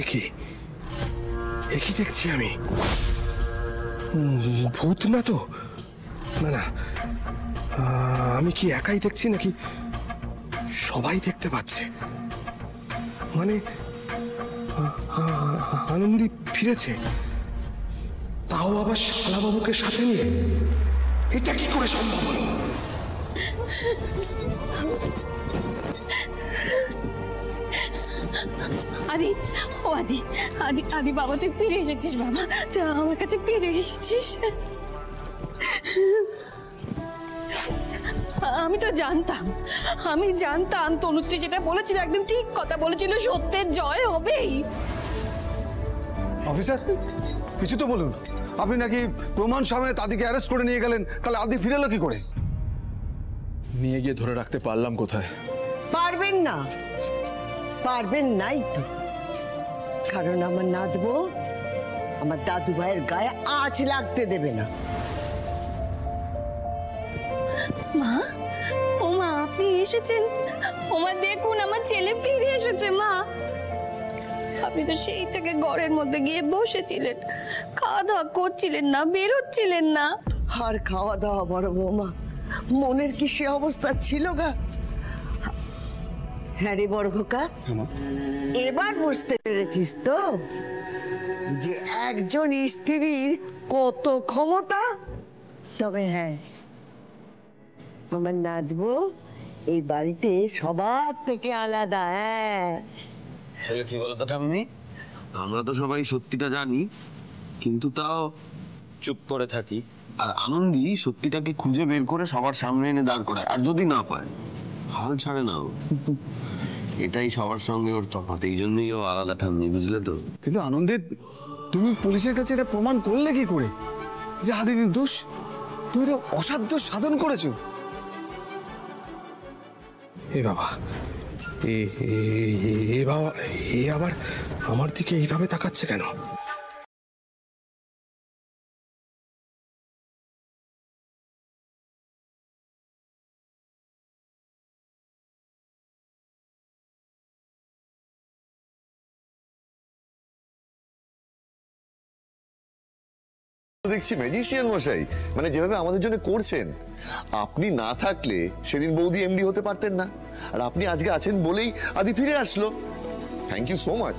একই দেখছি আমি। ভূত না তো? না না, আমি কি একাই দেখছি নাকি সবাই দেখতে পাচ্ছে? মানে আনন্দী ফিরেছে, তাও আবার শালাবাবুকে সাথে নিয়ে। এটা কি করে সম্ভব হলো? আদি, ও আদি, আদি, আদি বাবা, তুই ফিরে এসেছিস বাবা, তুই আমার কাছে ফিরে এসেছিস। আমি তো জানতাম, আমি জানতাম তনুশ্রী যেটা বলেছিল একদম ঠিক কথা বলেছিল, সত্যের জয় হবেই। অফিসার, কিছু তো বলুন। আপনি নাকি প্রমাণ সমেত আদিকে অ্যারেস্ট করে নিয়ে গেলেন, তাহলে আদি ফিরে এলো কি করে? নিয়ে গিয়ে ধরে রাখতে পারলাম কোথায়? পারবেন না, পারবেন নাই তো, কারণ আমার নাতবো আমার দাদু ভাইয়ের গায়ে আঁচ লাগতে দেবে না। মা, ও মা, আপনি এসেছেন। ও মা, দেখুন আমার ছেলে ফিরে এসেছে। মা, আপনি তো সেই থেকে ঘরের মধ্যে গিয়ে বসেছিলেন, খাওয়া দাওয়া করছিলেন না, বেরোচ্ছিলেন না। আর খাওয়া দাওয়া বড় বৌমা, মনের কি সে অবস্থা ছিল গা? হ্যাঁ রে বড় খোকা, এবার বুঝতে পেরেছিস তো যে একজন স্ত্রীর কত ক্ষমতা। তবে হ্যাঁ, আমার নাচবো এই বাড়িতে সবার থেকে আলাদা। হ্যাঁ, কি বলতো ঠাম্মি, আমরা তো সবাই সত্যিটা জানি, কিন্তু তাও চুপ করে থাকি। আর আনন্দী সত্যিটাকে খুঁজে বের করে সবার সামনে এনে দাঁড় করায়, আর যদি না পায় হাল ছাড়ে না ও। এটাই সবার সঙ্গে ওর তফাৎ, এই জন্যই ও আলাদা ঠাম্মি, বুঝলে তো? কিন্তু আনন্দে, তুমি পুলিশের কাছে এটা প্রমাণ করলে কি করে যে আদি নির্দোষ? তুমি তো অসাধ্য সাধন করেছো। এ বাবা, এ বাবা, এ আবার আমার দিকে এইভাবে তাকাচ্ছে কেন? দেখছি ম্যাজিশিয়ান মশাই, মানে যেভাবে আমাদের জন্য করছেন, আপনি না থাকলে সেদিন বৌদি এমডি হতে পারতেন না, আর আপনি আজকে আছেন বলেই আদি ফিরে আসলো। Thank you so much.